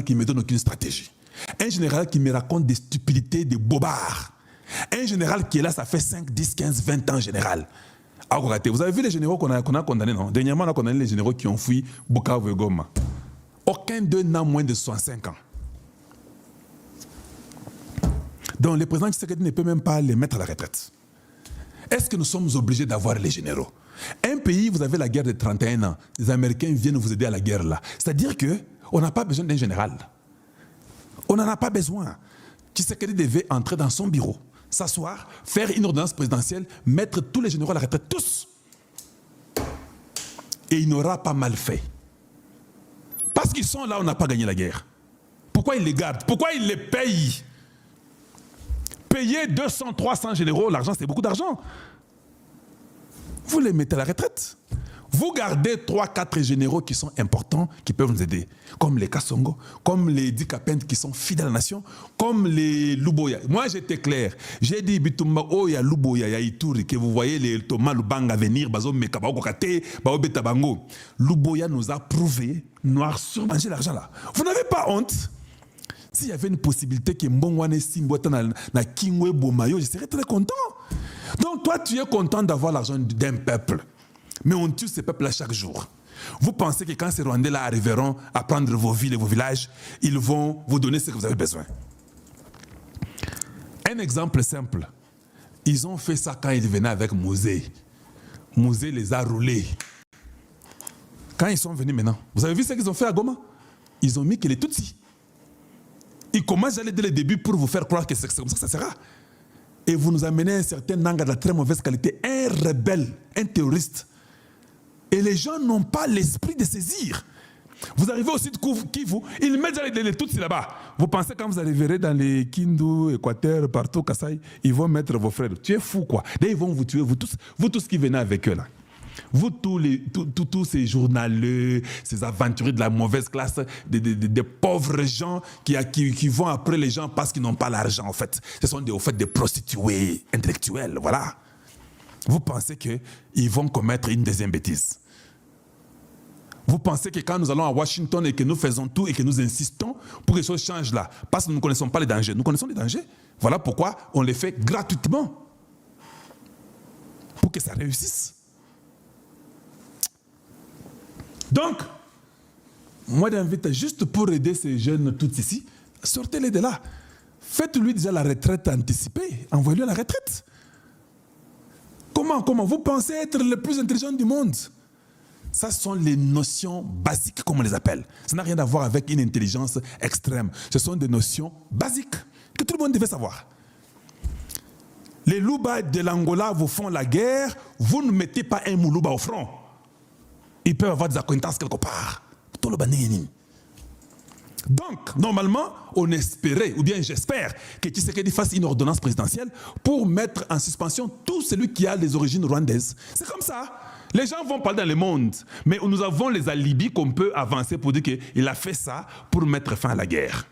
qui ne me donne aucune stratégie. Un général qui me raconte des stupidités, des bobards. Un général qui est là, ça fait 5, 10, 15, 20 ans général. Vous avez vu les généraux qu'on a condamnés, non? Dernièrement, on a condamné les généraux qui ont fui Bukavu et Goma. Aucun d'eux n'a moins de 65 ans. Donc, le président Tshisekedi ne peut même pas les mettre à la retraite. Est-ce que nous sommes obligés d'avoir les généraux? Un pays, vous avez la guerre de 31 ans. Les Américains viennent vous aider à la guerre là. C'est-à-dire qu'on n'a pas besoin d'un général. On n'en a pas besoin. Tshisekedi devait entrer dans son bureau, s'asseoir, faire une ordonnance présidentielle, mettre tous les généraux à la retraite, tous. Et il n'aura pas mal fait. Parce qu'ils sont là, on n'a pas gagné la guerre. Pourquoi il les garde? Pourquoi il les paye? Payer 200, 300 généraux, l'argent c'est beaucoup d'argent. Vous les mettez à la retraite. Vous gardez 3-4 généraux qui sont importants, qui peuvent nous aider. Comme les Kassongo, comme les Dikapent qui sont fidèles à la nation, comme les Luboya. Moi j'étais clair. J'ai dit Bitumba Oya Luboya ya Ituri, que vous voyez les Thomas Lubanga venir, Bazo Mekaba Okate, Bao Betabango. Luboya nous a prouvé, noir sur manger l'argent là. Vous n'avez pas honte? S'il y avait une possibilité que Mbongwane Simbota na Kingwe Bomayo, je serais très content. Donc toi tu es content d'avoir l'argent d'un peuple. Mais on tue ces peuples-là chaque jour. Vous pensez que quand ces Rwandais-là arriveront à prendre vos villes et vos villages, ils vont vous donner ce que vous avez besoin. Un exemple simple. Ils ont fait ça quand ils venaient avec Mouzé. Mouzé les a roulés. Quand ils sont venus maintenant, vous avez vu ce qu'ils ont fait à Goma? Ils ont mis que les Tutsis. Ils commencent à aller dès le début pour vous faire croire que c'est comme ça que ça sera. Et vous nous amenez un certain Nanga de la très mauvaise qualité, un rebelle, un terroriste. Et les gens n'ont pas l'esprit de saisir. Vous arrivez au sud Kivu, ils mettent les Tutsis là-bas. Vous pensez quand vous arriverez dans les Kindu, Équateur, partout, Kassai, ils vont mettre vos frères. Tu es fou quoi. Là, ils vont vous tuer, vous tous qui venez avec eux là. Vous tous ces journaleux, ces aventuriers de la mauvaise classe, des pauvres gens qui vont après les gens parce qu'ils n'ont pas l'argent en fait. Ce sont des prostituées intellectuelles, voilà. Vous pensez qu'ils vont commettre une deuxième bêtise. Vous pensez que quand nous allons à Washington et que nous faisons tout et que nous insistons pour que les choses changent là, parce que nous ne connaissons pas les dangers. Nous connaissons les dangers. Voilà pourquoi on les fait gratuitement. Pour que ça réussisse. Donc, moi j'invite juste pour aider ces jeunes tous ici, sortez-les de là. Faites-lui déjà la retraite anticipée. Envoyez-lui à la retraite. Comment vous pensez être le plus intelligent du monde? Ça sont les notions basiques, comme on les appelle. Ça n'a rien à voir avec une intelligence extrême. Ce sont des notions basiques que tout le monde devait savoir. Les Louba de l'Angola vous font la guerre, vous ne mettez pas un Moulouba au front. Ils peuvent avoir des acquaintances quelque part. Tout le banéni. Donc, normalement, on espérait, ou bien j'espère, que Tshisekedi fasse une ordonnance présidentielle pour mettre en suspension tout celui qui a les origines rwandaises. C'est comme ça. Les gens vont parler dans le monde, mais nous avons les alibis qu'on peut avancer pour dire qu'il a fait ça pour mettre fin à la guerre.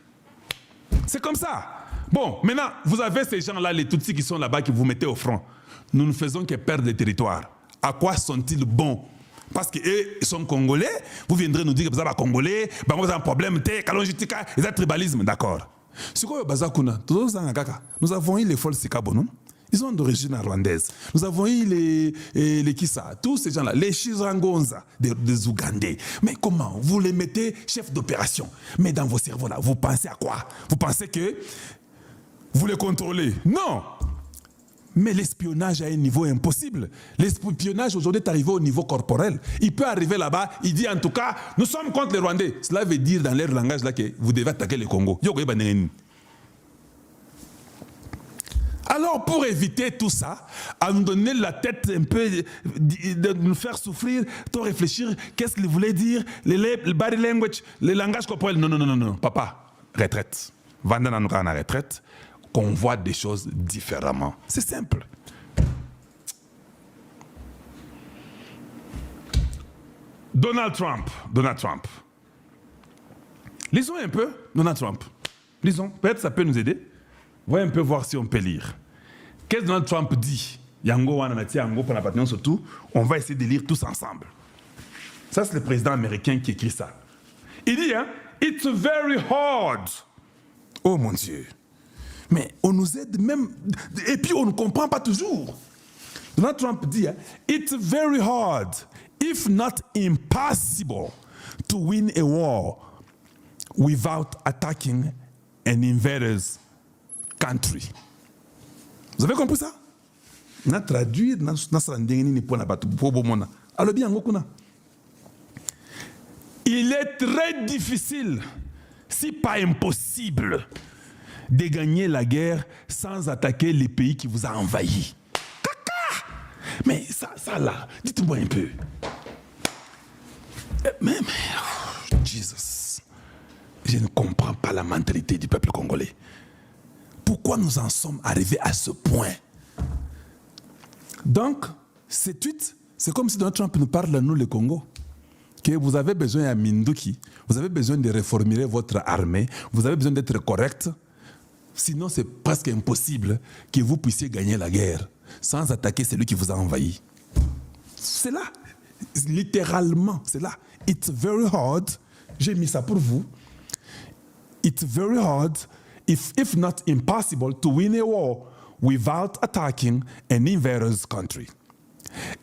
C'est comme ça. Bon, maintenant, vous avez ces gens-là, les Tutsis qui sont là-bas, qui vous mettez au front. Nous ne faisons que perdre des territoires. À quoi sont-ils bons? Parce qu'ils sont congolais, vous viendrez nous dire que vous avez un congolais, vous avez un problème, ils ont tribalisme, d'accord. Nous avons eu les folles Sikabo, ils sont d'origine rwandaise. Nous avons eu les Kissa, tous ces gens-là, les Chirangonza des Ougandais. Mais comment? Vous les mettez chefs d'opération. Mais dans vos cerveaux-là, vous pensez à quoi? Vous pensez que vous les contrôlez? Non! Mais l'espionnage à un niveau impossible. L'espionnage aujourd'hui est arrivé au niveau corporel. Il peut arriver là-bas, il dit en tout cas, nous sommes contre les Rwandais. Cela veut dire dans leur langage là que vous devez attaquer le Congo. Alors pour éviter tout ça, à nous donner la tête un peu, de nous faire souffrir, de réfléchir, qu'est-ce qu'il voulait dire, le body language, le langage corporel. Non, papa, retraite. Vandana nous en retraite. Qu'on voit des choses différemment. C'est simple. Donald Trump. Lisons un peu Donald Trump. Lisons. Peut-être ça peut nous aider. Voyons un peu voir si on peut lire. Qu'est-ce que Donald Trump dit? On va essayer de lire tous ensemble. Ça, c'est le président américain qui écrit ça. Il dit, it's very hard. Oh mon Dieu. Mais on nous aide même, et puis on ne comprend pas toujours. Donald Trump dit, it's very hard, if not impossible, to win a war without attacking an invader's country. Vous avez compris ça? Na traduire na sarandengini pour na batu bobo mona. Alors bien ngokuna. Il est très difficile, si pas impossible, de gagner la guerre sans attaquer les pays qui vous a envahi. Caca! Mais ça là, dites-moi un peu. Mais Jesus, je ne comprends pas la mentalité du peuple congolais. Pourquoi nous en sommes arrivés à ce point? Donc, ces tweets, c'est comme si Donald Trump nous parle à nous, le Congo, que vous avez besoin à Minduki, vous avez besoin de réformer votre armée, vous avez besoin d'être correct, sinon c'est presque impossible que vous puissiez gagner la guerre sans attaquer celui qui vous a envahi. C'est là, littéralement, c'est là. It's very hard, j'ai mis ça pour vous, it's very hard, if not impossible, to win a war without attacking an invader's country.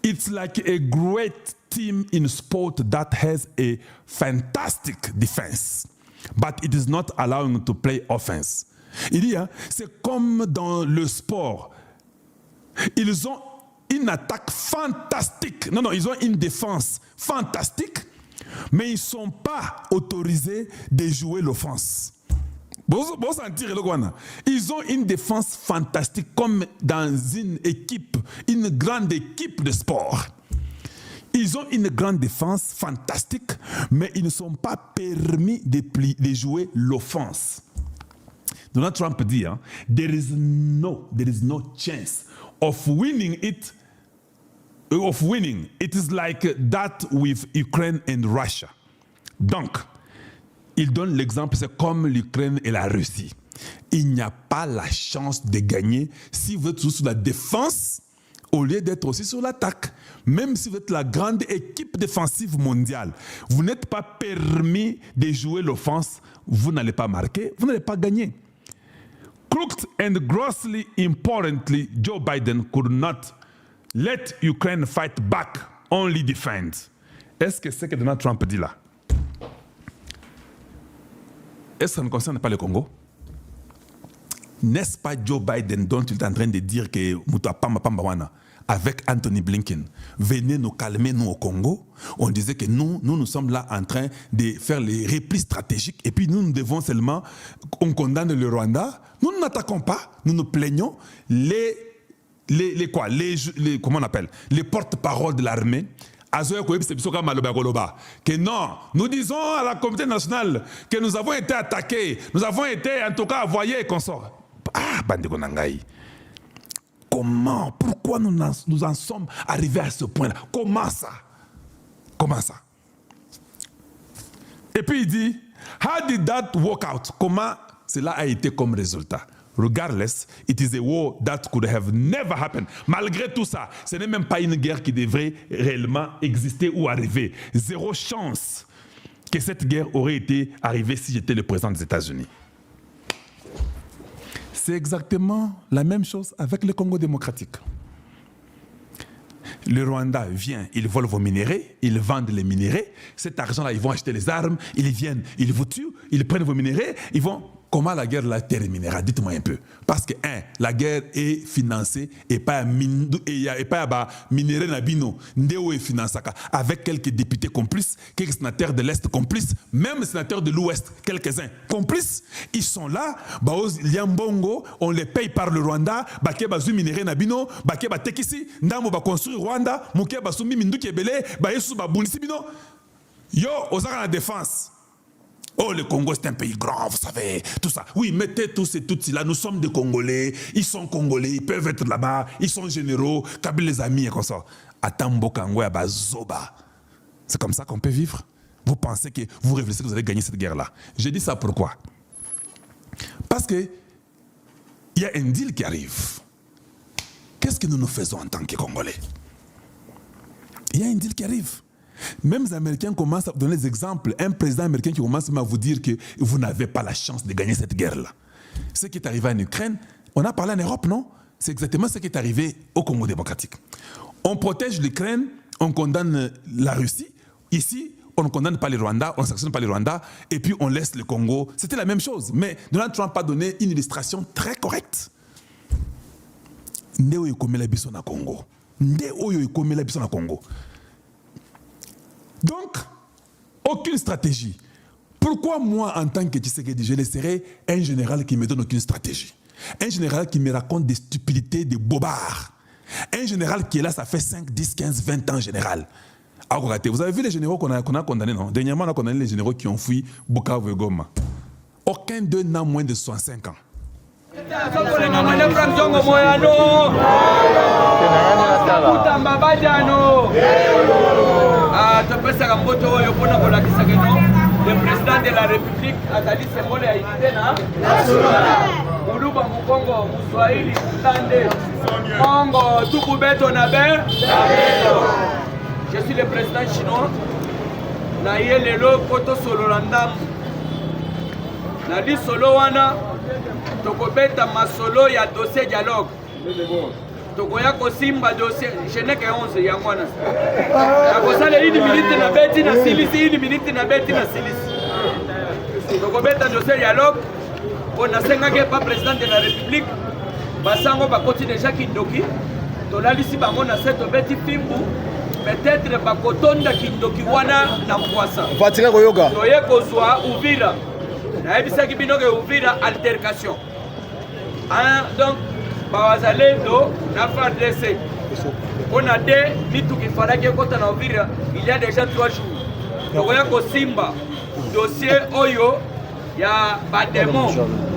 It's like a great team in sport that has a fantastic defense, but it is not allowing to play offense. Il dit, c'est comme dans le sport. Ils ont une attaque fantastique. Non, ils ont une défense fantastique, mais ils ne sont pas autorisés de jouer l'offense. Ils ont une défense fantastique comme dans une équipe, une grande équipe de sport. Ils ont une grande défense fantastique, mais ils ne sont pas permis de jouer l'offense. Donald Trump dit, there is no chance of winning it. It is like that with Ukraine and Russia. Donc, il donne l'exemple, c'est comme l'Ukraine et la Russie. Il n'y a pas la chance de gagner si vous êtes toujours sur la défense au lieu d'être aussi sur l'attaque. Même si vous êtes la grande équipe défensive mondiale, vous n'êtes pas permis de jouer l'offense, vous n'allez pas marquer, vous n'allez pas gagner. Crooked and grossly importantly, Joe Biden could not let Ukraine fight back, only defend. Est-ce que c'est ce que Donald Trump dit là? Est-ce que ça ne concerne pas le Congo? N'est-ce pas Joe Biden dont il est en train de dire que avec Anthony Blinken, venez nous calmer nous au Congo? On disait que nous sommes là en train de faire les replis stratégiques et puis nous devons seulement, on condamne le Rwanda, nous n'attaquons pas, nous nous plaignons, comment on appelle, les porte-paroles de l'armée, que non, nous disons à la communauté nationale que nous avons été attaqués, nous avons été en tout cas envoyés et consorts. Ah, Bandeko Nangaï. Comment, pourquoi nous en sommes arrivés à ce point-là? Comment ça? Comment ça? Et puis il dit, how did that work out? Comment cela a été comme résultat? Regardless, it is a war that could have never happened. Malgré tout ça, ce n'est même pas une guerre qui devrait réellement exister ou arriver. Zéro chance que cette guerre aurait été arrivée si j'étais le président des États-Unis. C'est exactement la même chose avec le Congo démocratique. Le Rwanda vient, ils volent vos minéraux, ils vendent les minéraux. Cet argent-là, ils vont acheter les armes, ils viennent, ils vous tuent, ils prennent vos minéraux, ils vont... Comment la guerre la terminera? Dites-moi un peu. Parce que, la guerre est financée et pas minéraux nabino, ndeo est financée avec quelques députés complices, quelques sénateurs de l'Est complices, même les sénateurs de l'Ouest, quelques-uns complices. Ils sont là, Liambongo, on les paye par le Rwanda, baké bazu minéraux nabino, baké ba tekisi, ndamo ba construire Rwanda, mouké ba sumi minduki ebele, ba yesu ba bunisi bino. Yo, osaka la défense. Oh, le Congo, c'est un pays grand, vous savez, tout ça. Oui, mettez tous et toutes là, nous sommes des Congolais, ils sont Congolais, ils peuvent être là-bas, ils sont généraux, Kabila les amis et comme ça. Atambo Kangwe Abazoba. C'est comme ça qu'on peut vivre? Vous pensez que vous réfléchissez que vous allez gagner cette guerre-là? J'ai dit ça pourquoi? Parce que il y a un deal qui arrive. Qu'est-ce que nous faisons en tant que Congolais? Il y a un deal qui arrive. Même les Américains commencent à donner des exemples. Un président américain qui commence à vous dire que vous n'avez pas la chance de gagner cette guerre-là. Ce qui est arrivé en Ukraine, on a parlé en Europe, non? C'est exactement ce qui est arrivé au Congo démocratique. On protège l'Ukraine, on condamne la Russie. Ici, on ne condamne pas les Rwandais, on ne sanctionne pas les Rwandais, et puis on laisse le Congo. C'était la même chose. Mais Donald Trump a donné une illustration très correcte. Nde oyo komela biso na Congo. Nde oyo komela biso na Congo. Donc, aucune stratégie. Pourquoi moi, en tant que Tshisekedi, je laisserai un général qui ne me donne aucune stratégie? Un général qui me raconte des stupidités, des bobards. Un général qui est là, ça fait 5, 10, 15, 20 ans, général. Vous avez vu les généraux qu'on a condamnés, non? Dernièrement, on a condamné les généraux qui ont fui Bukavu et Goma. Aucun d'eux n'a moins de 65 ans. Le président de la République Azali symbole ya unité nationale. Muluba Mukongo Muswahili Tande Kongo Tukubeto Naber. Je suis le président chinois. Na yelelo koto solo landam. Na di solo wana tokobeta masolo ya dossier dialogue. Tokoya kosimba dossier, je n'ai que 11 yango wana. Akosala 1 minute na beti na silisi, 1 minute na beti na silisi. Tokobeta dossier dialogue, on a 5 ans pas président de la République. Basango bakoti déjà Kindoki. Tolalisi bango na set beti fimbu. Peut-être bakotonda Kindoki wana na Mwasa. Fatika koyoka. Toye kozwa Uvira. Na ebisaki binoke Uvira altercation. Donc Bawazalendo na FARDC. On a des mitu qui fallait que quand on Uvira, il y a déjà 3 jours. Donc on a Kosimba dossier Oyo. Il y a Bademon.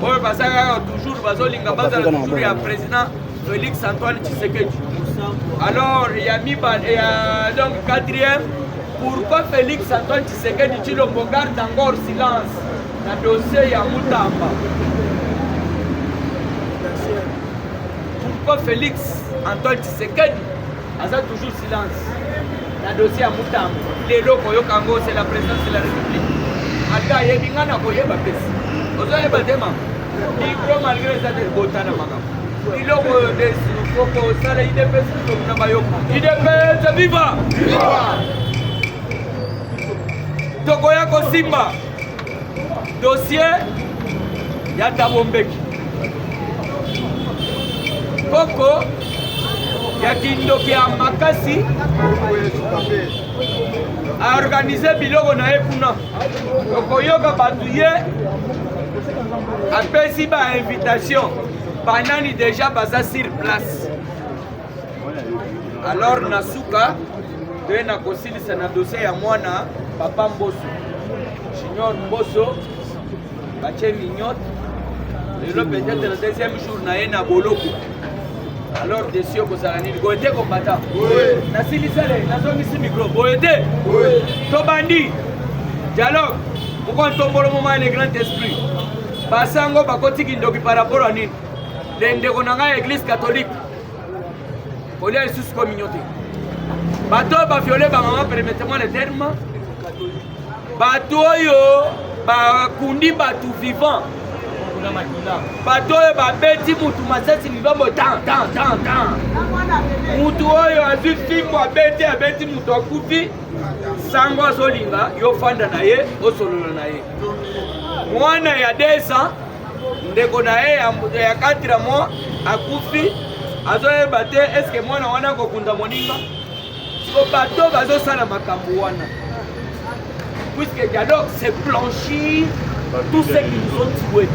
Oyo basaka toujours bazolinga bazala toujours ya président Félix Antoine Tshisekedi. Alors il y a mis donc 4e. Pourquoi Félix Antoine Tshisekedi Tshilombo garde encore silence dans le dossier ya Mutamba? Pourquoi Félix Antoine Tshisekedi a toujours silence dans le dossier à Mutamba? Les locaux Yokango, c'est la présidence de la République. Aka yebingana koyeba pesi. Ozoyeba tema. Micro malgré ça de botana magam. Il loko des foko sala IDPS na bayoko. IDPS viva! Viva! Tokoya Kosimba. Dossier ya Tabombeki. Koko ya Kindoki ya Makasi a organisé biloko na ekuna. Tokoyoka batuye apesi ba invitation. Banani déjà baza sur place. Alors nasuka de na kosilisa na dossier ya mwana Papa Mboso. Junior Mboso bache mignote. Le peut-être le deuxième jour na Boloko. Alors dessus ko salani ko ete combattant. Oui. Na silisale na zo misi micro. Ko ete. Oui. To bandi. Dialogue. Pourquoi tombolo moment le grand esprit. Basango bakoti Kindoki par rapport à nini. Dende konanga église catholique. Ko lia sous communauté. Bato ba violer ba maman, permettez-moi le terme. Bato yo ba kundi batu vivant. Bato oyo babeti mutu masasi vivambo tan. Mutu oyo azwi fimbo abeti mutu akufi sango azolinga yo fanda na ye osolola na ye. Mwana ya 2 ans ndeko na ye ya 4 mois akufi azoyeba te eske mwana wana kokunda moninga. So bato bazosala makambo wana. Puisque dialogue c'est blanchir tous ceux qui nous ont tués.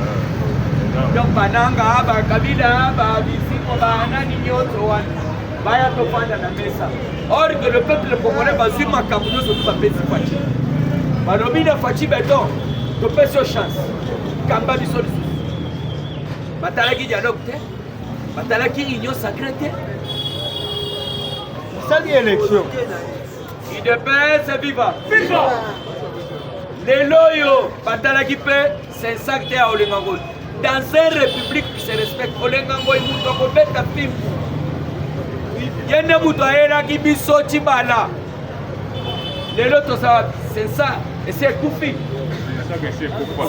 Donc bananga ba kabila ba bisiko ba nani nyoto wana baya to fanda na mesa. Or que le peuple congolais va suivre makambo nyonso to ba pesi fachi. Balobi na fachi beton to pesi chance. Kamba biso lisusu. Batalaki dialogue te. Batalaki union sacrée te. Ça dit élection. IDPS viva. Viva. Les loyaux batalaki pe c'est ça que à Olengangol. Dans une république qui se respecte, Olengango est mouton ko beta film. Yene mouton era ki biso tibala. Les autres, c'est ça, et c'est Koufi.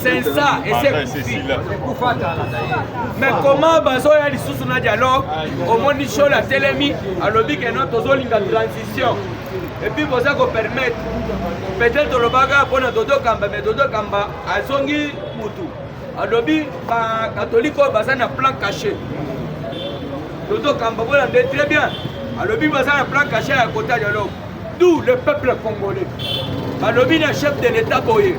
C'est ça, et c'est Koufi. Mais comment bazoya lisusu na dialogue, au moins ni show la télémi, à l'objet que notre zolinga transition. Et puis vous allez permettre, peut-être le baga pour Dodo Kamba, mais Dodo Kamba a zongi Moutou. À l'objet, les catholiques ont un plan caché. Dodo Kamba, vous l'avez très bien. À l'objet, vous avez un plan caché à côté de dialogue. D'où le peuple congolais. À l'objet, le chef de l'État Boye.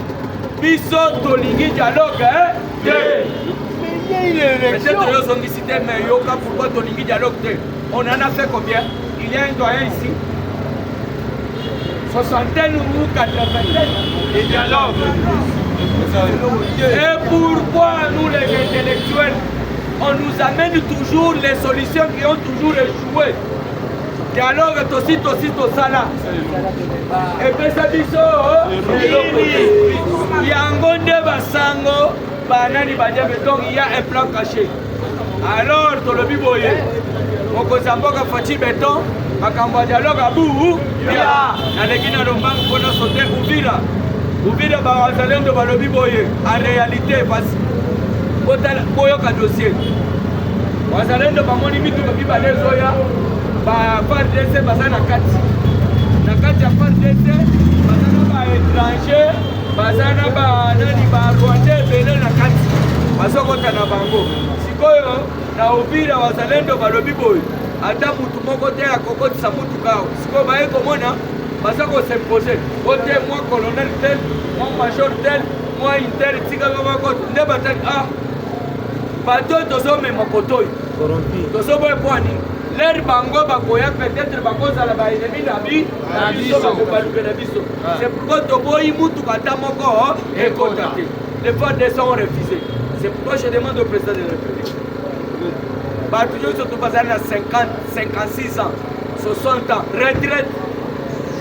Biso Tolingi dialogue, hein? Peut-être que nous cité, mais Yoka, pourquoi Tolingi dialogue? On en a fait combien? Il y a un doyen ici. 60aine ou 80aine. Et dialogue. Et pourquoi nous les intellectuels, on nous amène toujours les solutions qui ont toujours échoué? Dialogue tosi tosala. Et puis ça biso yango nde basango banani badiabe, donc il y a un plan caché. Alors tolobi boye mokozamboka faci beton makambo dialogue abu ya naleki na lombangu mpona sote Uvira bazalendo balobi boye en réalité basi boyoka dossier bazalendo bamoni mituka mibale ezoya FARDC baza na kati ya FARDC baza na baétranger baza na barwandais ebele na kati bazokota na bango. Sikoyo na Uvira bazalendo balobi boye ata mutu moko te akokotisa mutuka awa. Sikoyo baye komona baza kos'impose ote mwa colonel tel mwa major tel mwa inter tikaka bakota nde batali bato tozomema kotoyo tozoboye mpo nini l'air bango bakoya peut-être bakozala baennemi na biso bakobaluka na biso. C'est pourquoi toboyi mutuka ata moko ekota te. Les FARDC ont refusé. C'est pourquoi je demande au président de la République bato nyonso tobazali na 50, 56 ans, 60 ans retraite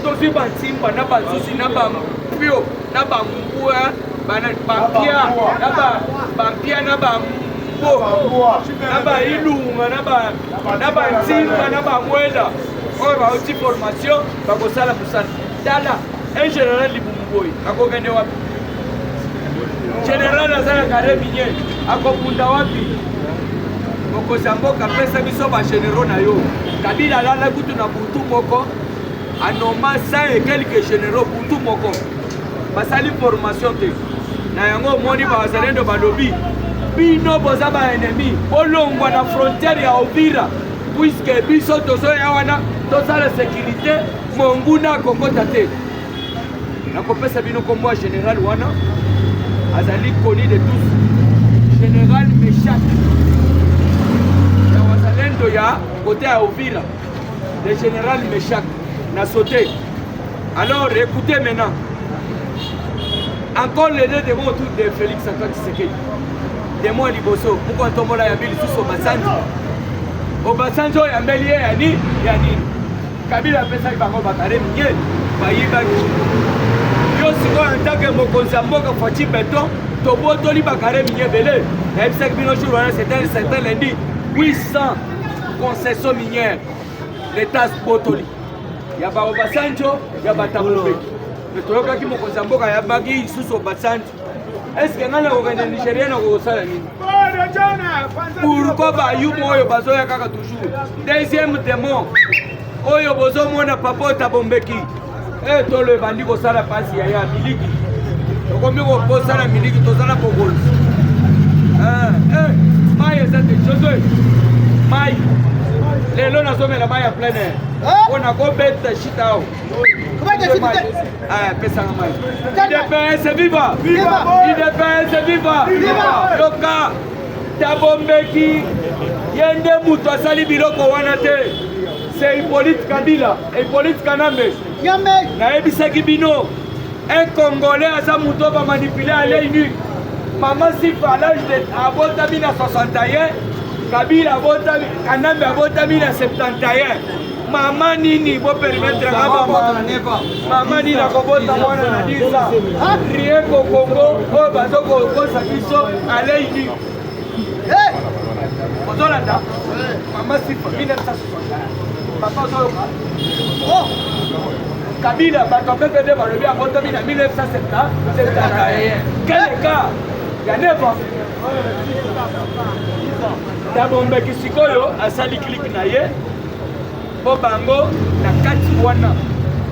tozwi bantimba na banzuzi na bampio na bambwa bampia na na bailunga na bantimba na bamwela oyo bauti formation bakosala mosala. Tala un général Libumu boye akokende wapi? Général azalaka reminier akokunda wapi? Mokonzi ya mboka apesa biso bagénéraux na yo. Kabila alala kutu na butu moko anoma 100 et quelques généraux butu moko basali formation te na yango omoni bazalendo balobi bino boza baennemi bolongwa na frontière ya Uvira puisque biso tozoya wana tozala sécurité monguna akokota te. Nakopesa bino kombo ya général wana azali connu de tous, général Meshak ya wazalendo ya côté ya Uvira, le général Meshak na sauté. Alors écoutez maintenant encore les deux démons autour de Félix Antoine Tshisekedi. Démon liboso pourquoi tombola ya bili suso Obasanjo ya mbeli ya nini Kabila apesa bango bakare minye bayibaki yo siko antake mokonzi ya mboka faci beton tobotoli bakare minye bele nayebisaki bino jour wana c'était certain lundi 800 concessions minières l'état botoli ya ba Obasanjo ya batamobeki mais toyokaki mokonzi ya mboka yabaki lisusu Obasanjo. Est-ce que ngana kokende Nigeria na kokosala nini? Pourquoi bayumu oyo bazoya kaka toujours? Deuxième démon oyo bozomona papota bombeki tolo ebandi kosala pasi ya miliki tokomi kosala miliki tozala bokonzi mai eza te josue mai lelo nazomela mai ya plein air mpona kobeta shita awa pesanga mai IDPS viva IDPS viva yoka tabombeki ye nde mutu asali biloko wana te. C'est Hippolyte Kabila, Hippolyte Kanambe. Nayebisaki bino, un Congolais aza muto ba manipuler à l'œil nu. Maman Sifa à l'âge de abotami na 61, Kabila abotami, Kanambe abotami na 71. Maman nini bo permettre maman nini akobota mwana na 10 ans. Rien qu'au Congo, o bazoko kosa biso à l'œil nu. Ozolanda, Maman Sifa 1961. Papa Zoyoka. Kabila, PPD va lever à votre en 1971. Quel écart? Il y a 9 ans. Dabombe Kisikoyo, à Sali Klik Naye, Bobango, la 4 wana,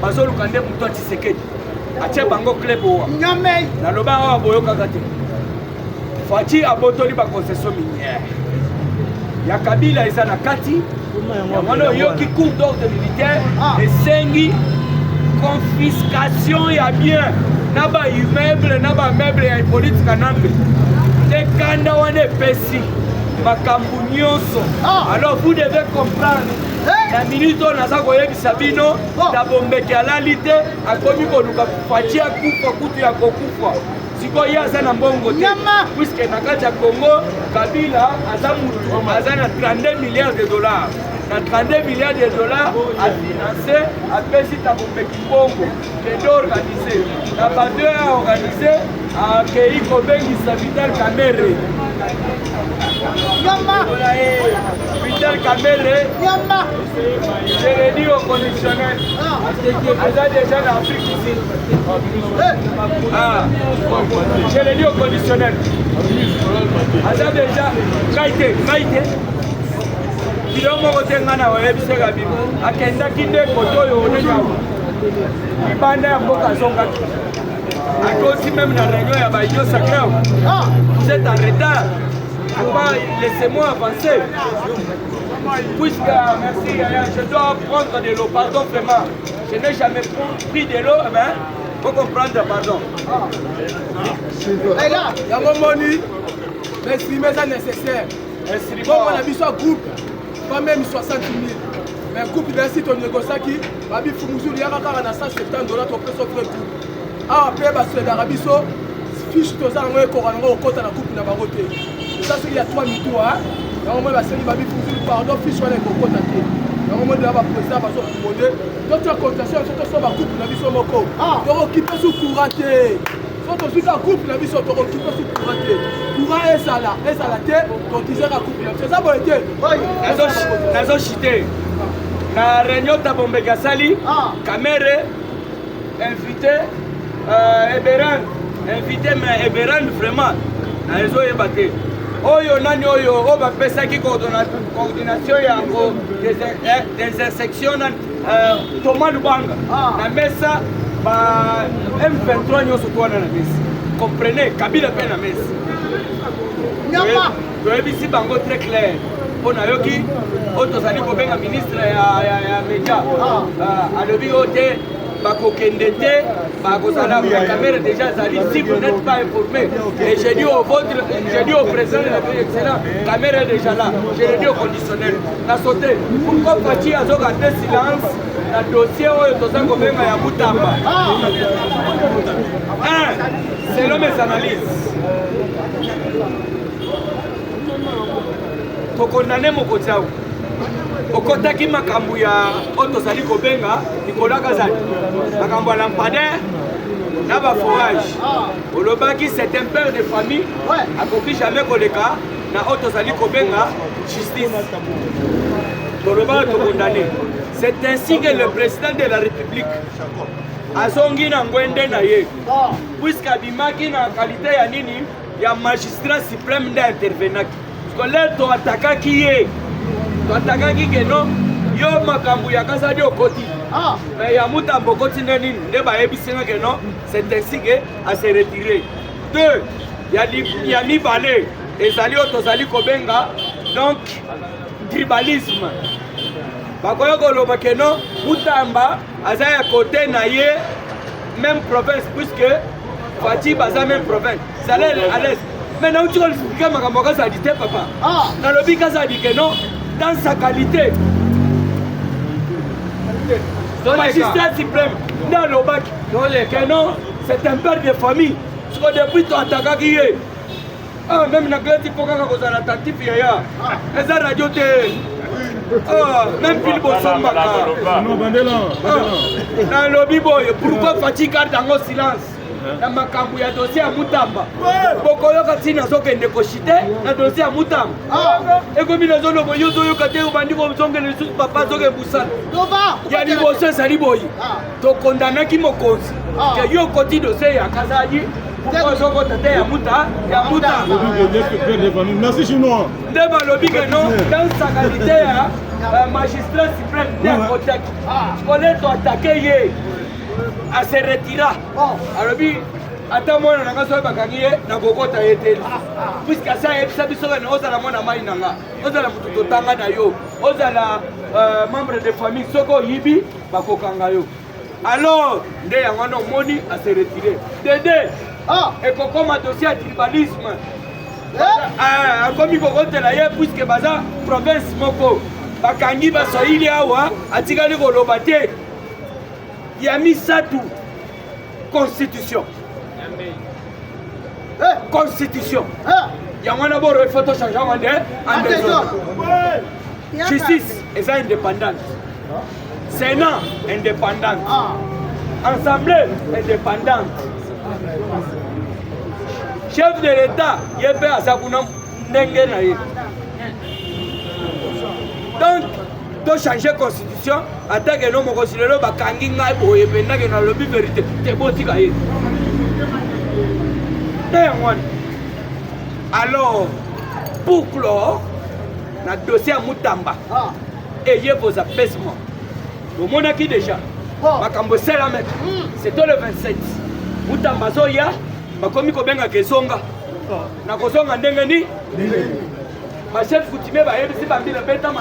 Bazo Lukande Mouton Tshisekedi. Ache Bango Klebo. Na Loba Boyo Kagate. Fati Abotoli ba concession minière. Ya Kabila eza na kati. Yamano yoki cours d'ordre militaire et sengi confiscation ya bien. Naba immeuble, naba meuble ya politique kanambe. Te kanda wane pesi. Makambu nyonso. Alors vous devez comprendre. La ministre naza koyebisa bino Dabombeki alali te akomi koluka Fati akufa kutu ya kokufa. Siko ye aza na mbongo te. Puisque na kati ya Congo Kabila aza mutu aza na 32 milliards de dollars. Na 32 milliards de dollars a financé a pesi Dabombeki mbongo. Kende organisé. Na bado a organisé a kei kobengisa Vital Kamerhe. Vital Kamerhe, je l'ai dit au conditionnel. Aza déjà en Afrique ici. Je l'ai dit au conditionnel. Aza déjà. Kaite. Kilomo Rotengana, Webisega Bim. Akenda Kinde Kotoyo, Ibanda Mboka Zongaki. Aussi même dans la réunion, il y a Baïdio Sacré. Vous êtes en retard. Laissez-moi avancer. Puisque, merci, je dois prendre de l'eau. Pardon vraiment. Je n'ai jamais pris de l'eau. Il faut comprendre, pardon. Et là, il y a mon moni. M'exprimer ça nécessaire. Bon, on a vu ça groupe. Pas même 60 000. Mais groupe, il y a un site au Négosaki. Babi Fumuzu, il y a $170 pour que ce soit ah, après, parce que l'Arabie Saoudite, fiche tout ça, on va au côté de la coupe de la baroté. Ça, c'est qu'il y a 3 minutes. On va se dire, pardon, fiche, on est au côté de la coupe. On va dire, président, parce qu'on va demander. Donc, tu as contestation, c'est sur la coupe de la vie sur mon corps. Tu vas occuper sous courant. Faut que la coupe de la vie sur ton occupé sous courant. Courant est ça là, donc ils ont la coupe. C'est ça, bon, été. Nazo chité. La réunion de Dabombeki Sali, Kamerhe, invité. Invité mais Eberan vraiment na réseau ébaté oyo nani oyo o ba pesa ki coordination ya ngo des sections Thomas Lubanga na mesa ba M23 nyoso twana na mesa comprenez Kabila pe na mesa Doyebi bango très clair on a yoki otozali ko benga ministre ya média alobi ote Bakokende te, Bakozala, la caméra déjà Zali, si vous n'êtes pas informé. Et j'ai dit au président de la République, excellent, la caméra est déjà là. Je l'ai dit au conditionnel. La sauté. Pourquoi Fati a gardé silence dans le dossier où il y a Moutamba? Selon mes analyses, pour condamner mon côté. Okotaki makambu ya otozali kobenga Nicolas Kazali makambu ya lampadaire na ba forage olobaki c'est un père de famille akoki jamais koleka na otozali kobenga justice toloba to condamné. C'est ainsi que le président de la République azongi na ngwende na ye puisque abimaki na qualité ya nini ya magistrat suprême d'intervenaki parce que l'air to attaquaki ye Atakaki keno yo makambu ya Kazadi okoti mais ya Mutambo okoti neni nde bayebisinga keno c'est ainsi que à se retirer. Deux, ya mibale ezali otozali kobenga donc tribalisme bakoya koloba keno Mutamba aza ya côté na ye même province puisque Fati baza même province ça allait à l'est mais na uti ko expliquer makambo Kazadi te papa na lobi Kazadi keno dans sa qualité. Magistrat suprême, dans le bac, c'est un père de famille. Parce que depuis ton attaque qui est, même la glace, il faut qu'on ait un attentif. Et ça, radio, même Phil Bossamba. Dans le lobby boy, pourquoi Fati garde dans le silence? na makambo ya dossier ya Mutamba bokoyoka ntina azokende koshite na dossier ya Mutamba ekomi nazoloba yo ozoyoka te obandi kozongela lisusu papa azoke busala ya liboso ezali boye tokondanaki mokonzi ke yo okoti dossier ya Kazadi ozokota te ya Mutamba nde balobi ke non dans sa qualité ya magistrat suprême nde akotaki koleto atake ye ase retira alobi ata mwana nanga soki bakangi ye nakokota ye te puiske asi ayebisa biso kene ozala mwana mai nanga ozala moto totanga na yo ozala membre de famille soki oyibi bakokanga yo alors nde yango wana omoni ase retire dede ekokoma dossier ya tribalisme akomi kokotela ye puiske baza province moko bakangi basoyili awa atikali koloba te ya misatu constitution constitution yango wana boro ifo tochange yango nde en désordre justice eza indépendante sénat indépendante assemblée indépendante chef de l'état ye mpe aza kuna ndenge na ye donc tochange constitution atake no mokonzi lelo bakangi ngai boye pendake nalobi vérité te botika ye te yango wana alors pour clore na dossier ya Mutamba eye vos apaisement omonaki déjà makambo eselameka c'était le 27 Mutamba azoya bakomi kobengaka ezonga na kozonga ndenge ni bachef coutumier bayebisi bambila beta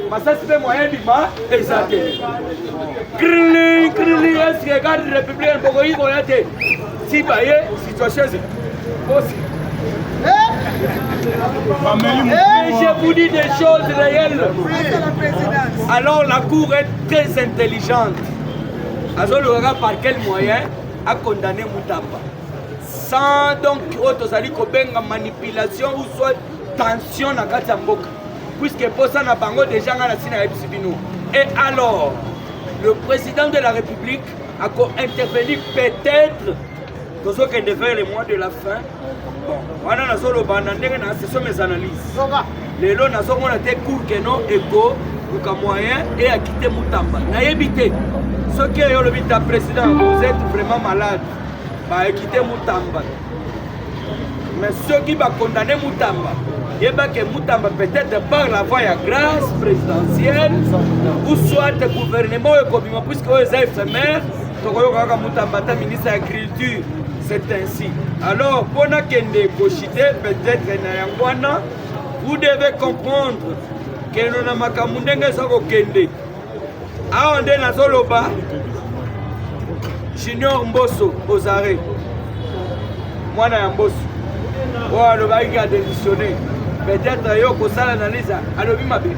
masasi mpe moyen bima eza te krili eske garde républicaine bokoki koya te si baye situation osi je vous dis des choses réelles. Alors la cour est très intelligente. Azolora par quel moyen a condamné Mutamba sans donc autosali kobenga manipulation ou soit tension na kati ya mboka puisque posa na bango déjà ngana sina ebisibino. Et alors le président de la République a intervenu peut-être dans ce qu'il devait le mois de la fin. Bon, wana na solo banda ndenge na ce sont mes analyses. Lelo na so mona te cour que non ego luka moyen et a quitté Mutamba. Na yebité ce qui est le bita président, vous êtes vraiment malade. Bah quitter Mutamba. Mais ceux qui va condamner Mutamba, il y a que Mutamba peut-être par la voie à grâce présidentielle ou soit le gouvernement économique puisque les éphémères, Mutamba est ministre de l'Agriculture. C'est ainsi. Alors, pour na kende koshite peut-être na yangwana, vous devez comprendre que nous na makamundenge soko kende. Ah, on est na soloba. Junior Mbosso Ozare. Mwana ya Mbosso. Oh, le bail a démissionné. Peut-être yo ko sala analyse. Alobi mabe.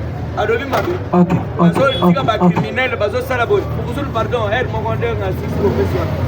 Ok. Ok. Criminel bazo sala boy. Pardon, elle mon condamné à 6 professionnels.